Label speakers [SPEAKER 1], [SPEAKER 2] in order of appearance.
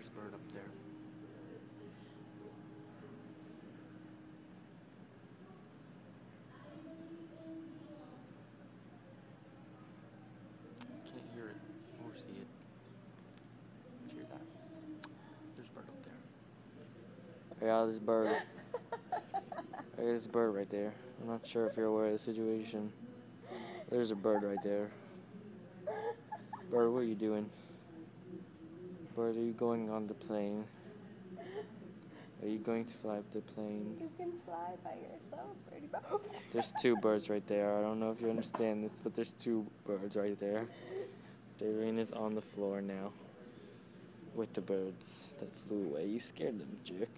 [SPEAKER 1] There's a bird up there. Can't hear it or see it. Did you hear that? There's a bird up there.
[SPEAKER 2] I got this bird. I got this bird right there. I'm not sure if you're aware of the situation. There's a bird right there. Bird, what are you doing? Bird, are you going on the plane? Are you going to fly up the plane?
[SPEAKER 3] You can fly by yourself, Birdie Bones.
[SPEAKER 2] There's two birds right there. I don't know if you understand this, but there's two birds right there. Darien is on the floor now with the birds that flew away. You scared them, jerk.